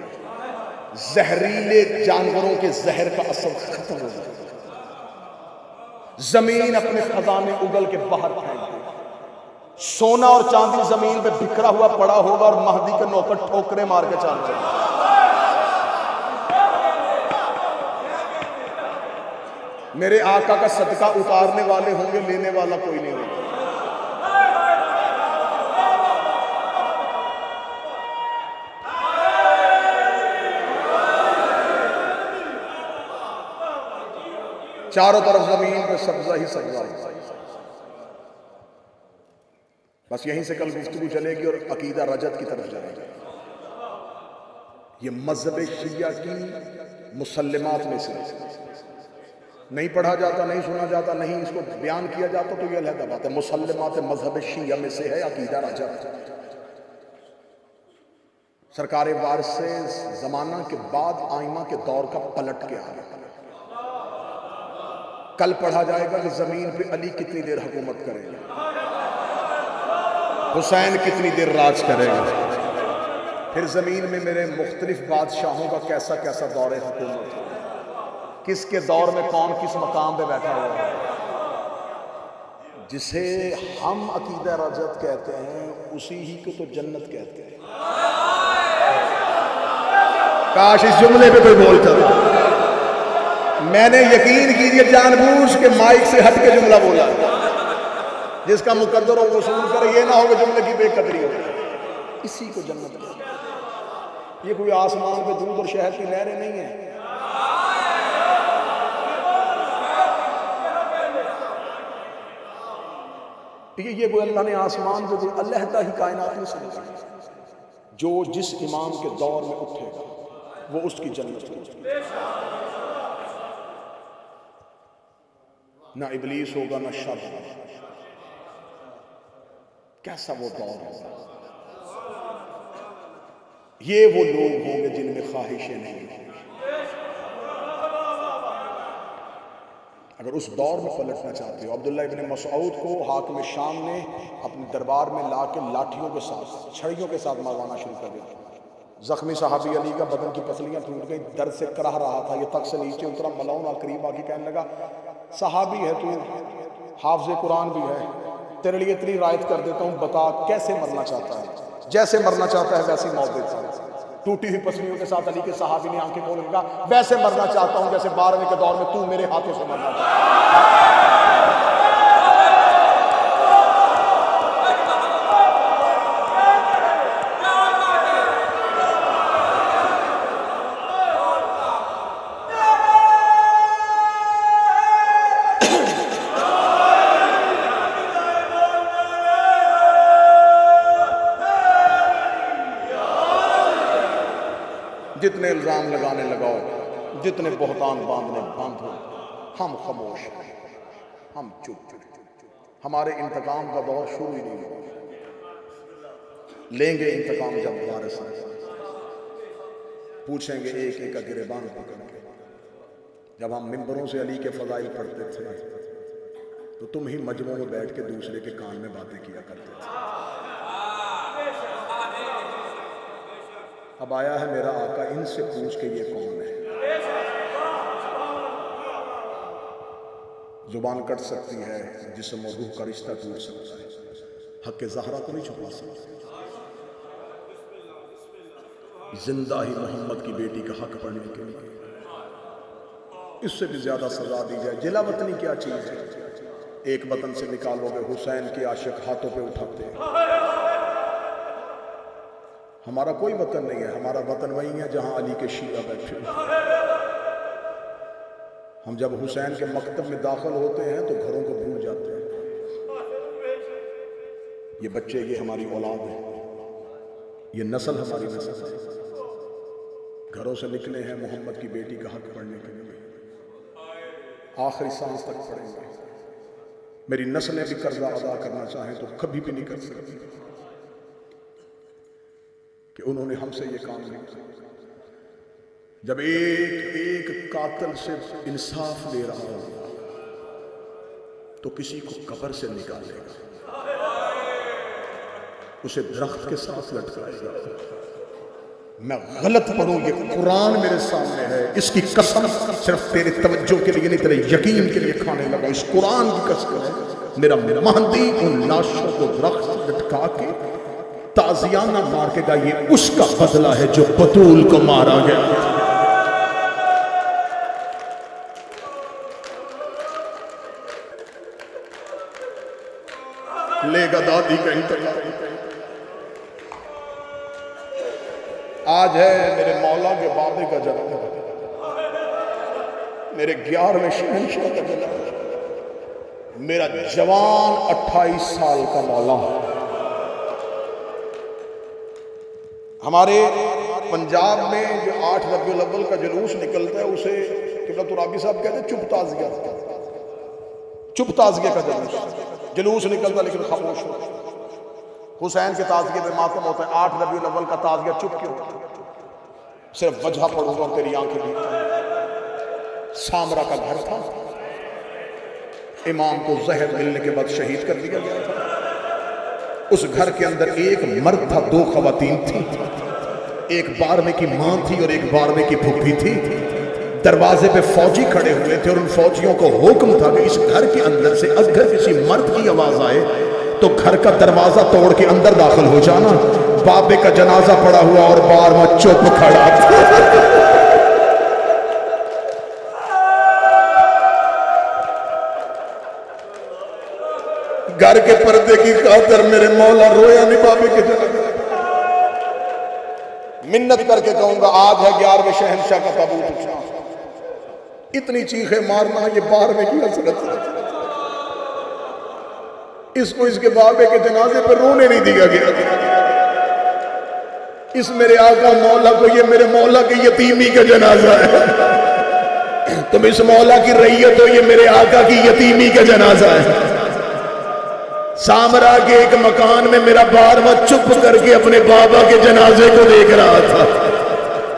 जहरीले जानवरों के जहर का असर खत्म हो गया। जमीन अपने खजाने उगल के बाहर फेंक दी। सोना और चांदी जमीन पे बिखरा हुआ पड़ा होगा और महदी के नौकर ठोकरे मार के चाल चले। मेरे आका का सदका उतारने वाले होंगे, लेने वाला कोई नहीं होगा। चारों तरफ जमीन पे सब्जा ही सब्जा। बस यहीं से कल गुफ्तगू चलेगी और अकीदा रजत की तरफ जाएगी। ये मजहब शिया की मुसल्लमात में से नहीं पढ़ा जाता, नहीं सुना जाता, नहीं इसको बयान किया जाता तो ये अलग बात है। मुसल्लमात मजहब शिया में से है अकीदा रजत। सरकार वारिस से जमाना के बाद आइमा के दौर का पलट के आ गया। कल पढ़ा जाएगा कि जमीन पे अली कितनी देर हुकूमत करेगा, हुसैन कितनी देर राज करेगा, फिर जमीन में मेरे मुख्तलिफ बादशाहों का कैसा कैसा दौर हुकूमत, किसके दौर में कौन किस मकाम पे बैठा हुआ है। जिसे हम अकीदा रजत कहते हैं उसी ही को तो जन्नत कहते हैं। काश इस जुमले पे कोई बोलता था। मैंने यकीन कीजिए जानबूझ के माइक से हट के जुमला बोला, जिसका मुकद्दर हो वसूल करे, ये ना हो कि जुमले की बेकदरी हो। इसी को जन्नत कहते हैं। ये कोई आसमान पे दूध और शहद की नहरें नहीं है। ठीक है, ये कोई अल्लाह ने आसमान पे कोई अलहदा ही कायनात में समझा। जो जिस इमाम के दौर में उठेगा वो उसकी जन्नत होगी। ना इबलीस होगा ना शर होगा। कैसा वो दौर होगा। ये वो लोग होंगे जिनमें ख्वाहिशें नहीं होंगी। अगर उस दौर में पलटना चाहते हो, अब्दुल्लाह इब्न मसऊद को हाकिम शाम ने अपने दरबार में लाके लाठियों के साथ, छड़ियों के साथ मारवाना शुरू कर दिया। जख्मी साहबी अली का बदन की पसलियां टूट गई, दर्द से कराह रहा था। ये तक से नीचे उतरा, मलौन और करीब आके कहने लगा, सहाबी है तू, हाफिज़ कुरान भी है, तेरे लिए इतनी रायत कर देता हूँ, बता कैसे मरना चाहता है। जैसे मरना चाहता है वैसी मौत देता है। टूटी हुई पसलियों के साथ अली के सहाबी ने आंखें खोल कहा, वैसे मरना चाहता हूँ जैसे 12वीं के दौर में तू मेरे हाथों से मरना चाहता है। इल्जाम लगाने लगाओ, जितने बोहतान बांधने बांधो, हम खामोश हैं, हम चुप। हमारे इंतकाम का दौर शुरू ही नहीं हुआ, लेंगे इंतकाम जब वारिस पूछेंगे एक एक का गिरेबान पकड़ के। जब हम मिंबरों से अली के फजाइल पढ़ते थे तो तुम ही मजमों में बैठ के दूसरे के कान में बातें किया करते थे। अब आया है मेरा आका, इनसे पूछ के ये कौन है। जुबान कट सकती है, जिस्म और रूह का रिश्ता टूट सकता है, हक के ज़हरा को नहीं छुपा सकता। जिंदा ही मोहम्मद की बेटी का हक पढ़ने के लिए इससे भी ज्यादा सजा दी जाए। जिला वतनी क्या चीज है? एक वतन से निकालोगे, हुसैन के आशिक हाथों पे उठाते हैं। हमारा कोई वतन नहीं है, हमारा वतन वही है जहां अली के शिया बैठे। हम जब हुसैन के मकतब में दाखिल होते हैं तो घरों को भूल जाते हैं। ये बच्चे, ये हमारी औलाद है, ये नस्ल हमारी नस्ल है। घरों से निकले हैं मोहम्मद की बेटी का हक पढ़ने के लिए, आखिरी सांस तक पढ़ेंगे। मेरी नस्लें भी कर्जा अदा करना चाहें तो कभी भी नहीं कर सकती कि उन्होंने हमसे ये काम नहीं किया। जब एक एक कातिल से इंसाफ ले रहा हो तो किसी को कब्र से निकालेगा, उसे दरख्त के साथ लटकाएगा। मैं गलत पढ़ूं, ये कुरान मेरे सामने है, इसकी कसम सिर्फ तेरे तवज्जो के लिए नहीं, तेरे यकीन के लिए खाने लगा। इस कुरान की कसम है, मेरा महदी उन लाशों को दरख्त लटका के ताजियाना मार के गा, ये उसका बदला है जो बतूल को मारा गया। लेगा दादी का इंतजार। आज है मेरे मौला के बाबे का जन्म, मेरे 11वें शहंशाह का जन्म, मेरा जवान 28 साल का मौला। हमारे पंजाब में जो 8 रबीउल अव्वल का जुलूस निकलता है उसे किबला तुराबी साहब कहते हैं चुप ताज़िया, चुप ताज़िया का जुलूस निकलता, लेकिन खामोश होता। हुसैन के ताज़िये में मातम होता है, 8 रबीउल अव्वल का ताज़िया चुप क्यों? सिर्फ वजह पढ़ूंगा, तेरी आंखें भी। सामरा का घर था, इमाम को जहर मिलने के बाद शहीद कर दिया गया था। उस घर के अंदर एक मर्द था, 2 खवातीन थी, एक बारहवें की मां थी और एक 12वें की फुफ्फी थी। दरवाजे पे फौजी खड़े हुए थे और उन फौजियों को हुक्म था कि इस घर के अंदर से अगर किसी मर्द की आवाज आए तो घर का दरवाजा तोड़ के अंदर दाखिल हो जाना। बाबे का जनाजा पड़ा हुआ और बार में चुप खड़ा था। घर के पर्दे की खातिर मेरे मौला रोया नहीं बाबे के जनाजे। मिन्नत करके कहूंगा, आज है 11वें शहंशाह का ताबूत उठना। इतनी चीखें मारना ये 12वें की हसरत है। इसको इसके बाबे के जनाजे पर रोने नहीं दिया गया। इस मेरे आका मौला को, ये मेरे मौला की यतीमी का जनाजा है। तुम इस मौला की रैयत हो, ये मेरे आका की यतीमी का जनाजा है। सामरा के एक मकान में मेरा बारवा चुप करके अपने बाबा के जनाजे को देख रहा था।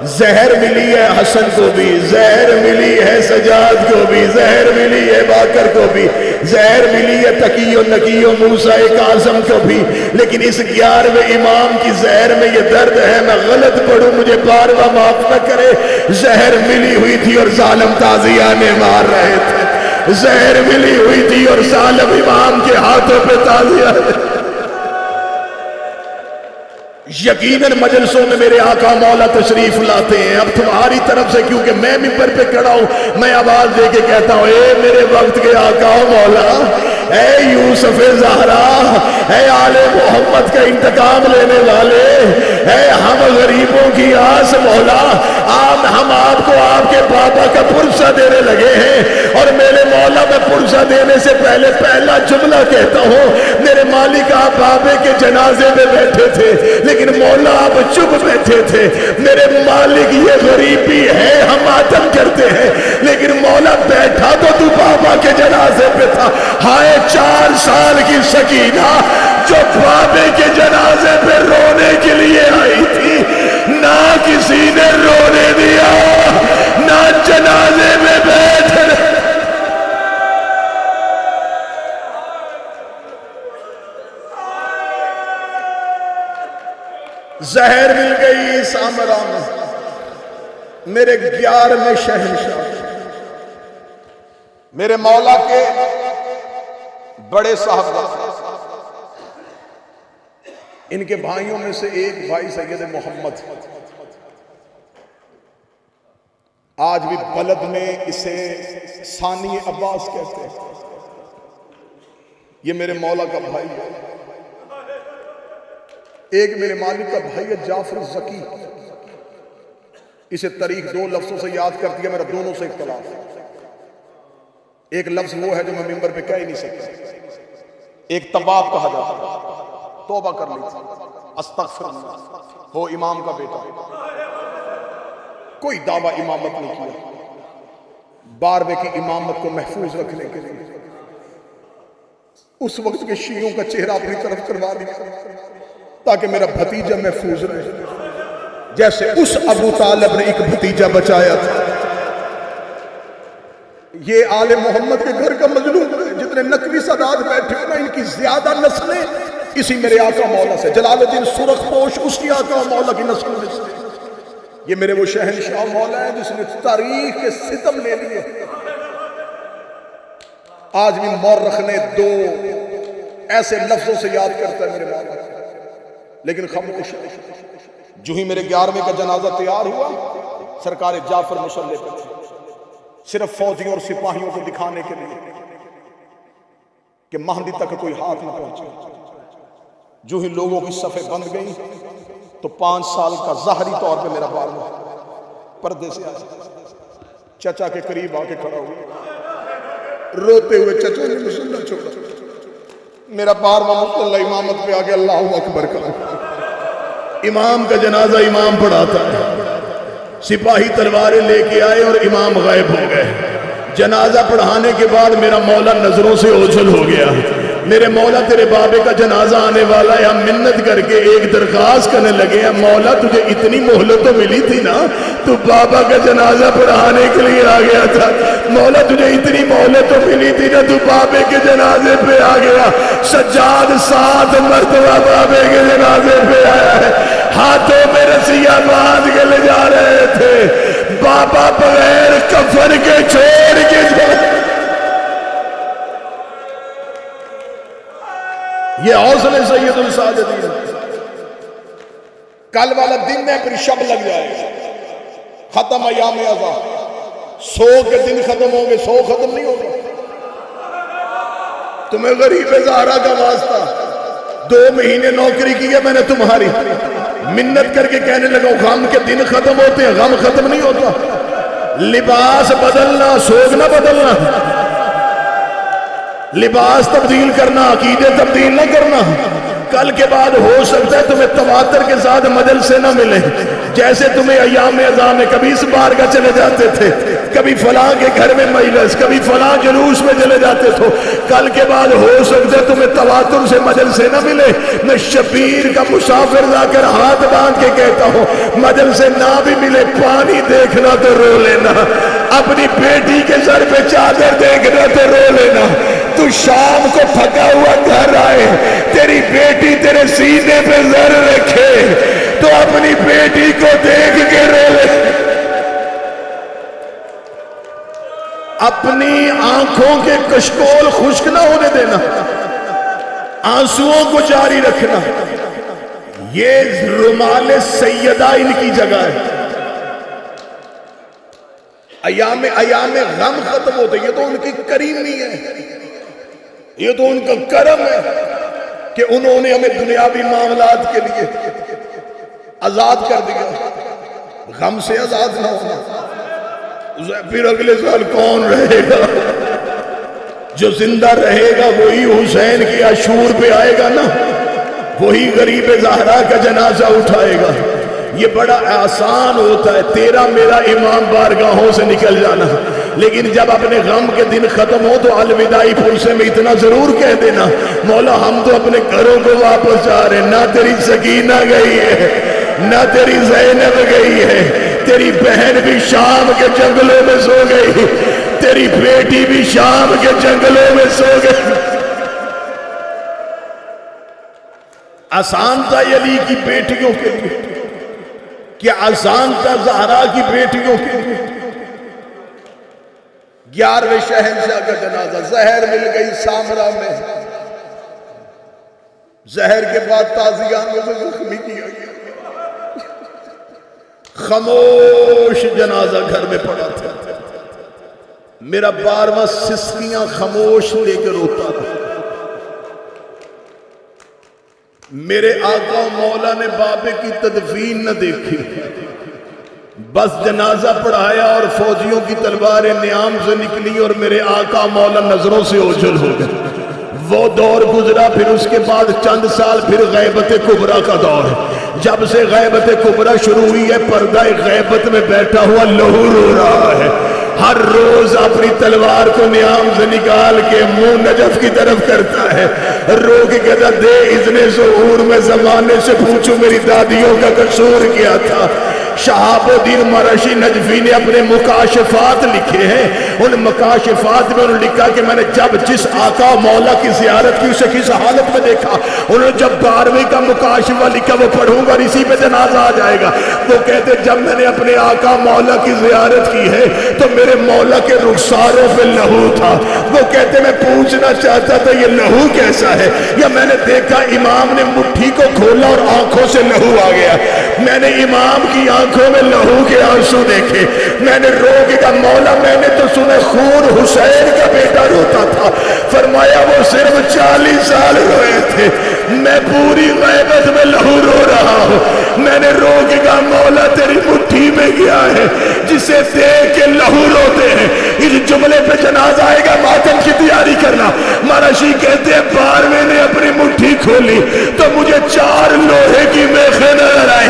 जहर मिली है हसन को भी, जहर मिली है सजाद को भी, जहर मिली है बाकर को भी, जहर मिली है तकियो नकियो मूसा काज़म को भी, लेकिन इस 11वें इमाम की जहर में ये दर्द है। मैं गलत पढ़ूं, मुझे बारवा माफ न करे। जहर मिली हुई थी और जालिम ताजिया ने मार रहे थे। जहर मिली हुई थी और जालिम इमाम के हाथों पे ताजिया। यकीनन मजलिसों में मेरे आका मौला तशरीफ लाते हैं। अब तुम्हारी तरफ से, क्योंकि मैं मिंबर पे खड़ा हूं, मैं आवाज दे के कहता हूं, ए मेरे वक्त के आका मौला, ए यूसुफ ज़हरा, है आले मोहम्मद का इंतकाम लेने वाले, है हम गरीबों की आस मौला, हम आपको आपके बाबा का पुरसा देने लगे हैं। और मेरे मौला, मैं पुरसा देने से पहले पहला जुमला कहता हूँ, मेरे मालिक आप बाबे के जनाजे में बैठे थे, लेकिन मौला आप चुप बैठे थे। मेरे मालिक ये गरीबी है, हम मातम करते हैं, लेकिन मौला बैठा तो तू बाबा के जनाजे पे था। हाय 4 साल की सकीना जो बाबे के जनाजे पे रोने के लिए आई थी, ना किसी ने रोने दिया, ना जनाजे में बैठने। जहर मिल गई सामरा में, मेरे 11वें शहंशाह, मेरे मौला के बड़े साहब, इनके भाइयों में से एक भाई सैयद मोहम्मद, आज भी बलद में इसे सानी अब्बास कहते हैं। ये मेरे मौला का भाई है। एक मेरे मालिक का भाई है जाफर जकी, इसे तारीख 2 लफ्जों से याद कर दिया, मेरा दोनों से इख्तलाफ है। एक लफ्ज वो है जो मैं मिंबर पे कह ही नहीं सकता, एक तवाब कहा जाता है, तौबा कर ली थी, अस्तगफिरुल्लाह, हो इमाम का बेटा, कोई दावा इमामत नहीं किया। बारवे की इमामत को महफूज रखने के लिए उस वक्त के शीयों का चेहरा अपनी तरफ करवा दिया ताकि मेरा भतीजा महफूज रहे, जैसे उस अबू तालिब ने एक भतीजा बचाया था। ये आले मोहम्मद के घर का मजलूम है, जितने नकली सादात बैठे हो ना, इनकी ज्यादा नस्लें इसी मेरे आका मौला से, जलालुद्दीन सुरखपोश उसकी आका मौला की नस्ल में से। ये मेरे वो शहंशाह मौला है जिसने तारीख के सितम ले लिए। आज भी मौरख ने 2 ऐसे लफ्जों से याद करता है मेरे मौला, लेकिन खामोश। जो ही मेरे 11वें का जनाजा तैयार हुआ, सरकार जाफर मुसल्ले पर थे, सिर्फ फौजियों और सिपाहियों को दिखाने के लिए कि महदी तक कोई हाथ न पहुंचे। जो ही लोगों की सफ़ें बंद गई तो 5 साल का ज़ाहरी तौर पे मेरा बाल पर्दे से आया, चचा के करीब आके खड़ा हुआ, रोते हुए चचा ने मुसल्ला छोड़ा, मेरा 12वां मुसल्ला इमामत पे आके अल्लाहु अकबर कहा। इमाम का जनाजा इमाम पढ़ाता है, सिपाही तलवारें लेके आए और इमाम गायब हो गए। जनाजा पढ़ाने के बाद मेरा मौला नजरों से ओझल हो गया। मेरे मौला तेरे बाबे का जनाजा आने वाला है, हम मिन्नत करके एक दरखास्त करने लगे हैं, मौला तुझे इतनी मोहलत तो मिली थी ना, तू बाबा का जनाजा पढ़ाने के लिए आ गया था, मौला तुझे इतनी मोहलत तो मिली थी ना, तू बाबे के जनाजे पे आ गया। सज्जाद 7 मरतबा बाबे के जनाजे पे आया है, हाथों में रस्सियां बांध के ले जा रहे थे, बाबा बगैर कफन के छोड़ के ये हौसले सैयदुल साजिदीन। कल वाला दिन है, फिर शब लग जाएगा, खत्म अयाम अज़ा, 100 के दिन खत्म होंगे, 100 खत्म नहीं होगा। तुम्हें गरीब ज़हरा का वास्ता, 2 महीने नौकरी की है मैंने तुम्हारी, मिन्नत करके कहने लगा गम के दिन खत्म होते हैं, गम खत्म नहीं होता। लिबास बदलना, सोच ना बदलना, लिबास तब्दील करना, अकीदे तब्दील ना करना। कल के बाद हो सकता है तुम्हें तवातर के साथ मजलिसे ना मिले, जैसे तुम्हें अयाम अज़ा में कभी इस बारगाह चले जाते थे, कभी फलां के घर में मजलिस, कभी फलां जुलूस में चले जाते थे। कल के बाद हो सकता है तुम्हें तवातुर से मजलिसे ना मिले। मैं शबीर का मुसाफिर जाकर हाथ बांध के कहता हूँ, मजलिसे ना भी मिले, पानी देखना तो रो लेना, अपनी बेटी के सर पे चादर देखना तो रो लेना। तू शाम को थका हुआ घर आए, तेरी बेटी तेरे सीने पे जर रखे तो अपनी बेटी को देख के रो ले। अपनी आंखों के कशकोल खुश्क ना होने देना, आंसुओं को जारी रखना। ये रुमाल सैयदा इनकी जगह है। अयाम गम खत्म होते, ये तो उनकी करीमी है। ये तो उनका करम है कि उन्होंने हमें दुनियावी मामलात के लिए आजाद कर दिया, गम से आजाद ना होना। फिर अगले साल कौन रहेगा? जो जिंदा रहेगा वही हुसैन की आशूर पे आएगा ना, वही गरीब ज़हरा का जनाजा उठाएगा। ये बड़ा आसान होता है तेरा मेरा इमाम बारगाहों से निकल जाना, लेकिन जब अपने गम के दिन खत्म हो तो अलविदाई पुरसे में इतना जरूर कह देना, मौला हम तो अपने घरों को वापस जा रहे हैं, ना तेरी सकीना गई है, ना तेरी ज़ैनब गई है, तेरी बहन भी शाम के जंगलों में सो गई, तेरी बेटी भी शाम के जंगलों में सो गई। आसान था अली की बेटियों के लिए, क्या आसान था ज़हरा की बेटियों के लिए? 11वें शहंशाह का जनाजा, जहर मिल गई सामरा में, जहर के बाद ताजियानों से जख्मी किया गया, खामोश जनाजा घर में पड़ा था। मेरा 12वां सिस्कियां खामोश लेकर रोता था। मेरे आका मौला ने बाबे की तदफीन न देखी, बस जनाजा पढ़ाया और फौजियों की तलवारें नियाम से निकली और मेरे आका मौला नजरों से ओझल हो गए। वो दौर गुजरा, फिर उसके बाद चंद साल फिर गैबत कुबरा का दौर है। जब से गैबत कुबरा शुरू हुई है, पर्दा गैबत में बैठा हुआ लहू रो रहा है। हर रोज अपनी तलवार को नियाम से निकाल के मुंह नजफ की तरफ करता है, रो के कहता दे इतने ज़हूर में जमाने से पूछूं मेरी दादियों का कसूर क्या था। शहाबुद्दीन मराशी नजफी ने अपने मुकाशफात लिखे हैं, उन मुकाशफात में उन्होंने लिखा कि मैंने जब जिस आका मौला की जियारत की उसे किस हालत में देखा। उन्होंने जब 12वें का मुकाशफा लिखा, वो पढ़ूंगा और इसी पे जनाजा आ जाएगा। वो कहते जब मैंने अपने आका मौला की जियारत की है तो मेरे मौला के रुखसारों पे लहू था। वो कहते मैं पूछना चाहता था ये लहू कैसा है, या मैंने देखा इमाम ने मुट्ठी को खोला और आंखों से लहू आ गया। मैंने इमाम की आंखों में लहू के आंसू देखे, मैंने रो के कहा मौला मैंने तो सुना खून हुसैन का बेटा रोता था। फरमाया वो सिर्फ 40 साल रोए थे, मैं पूरी गैबत में लहू रो रहा हूँ। मैंने रो के कहा मौला तेरी मुट्ठी में गया है जिसे देख के लहू रोते हैं। इस जुमले पे जनाजा आएगा, मातम की तैयारी करना। मराशी कहते हैं 12वें ने अपनी मुट्ठी खोली तो मुझे 4 लोहे की मेखें नजर आई।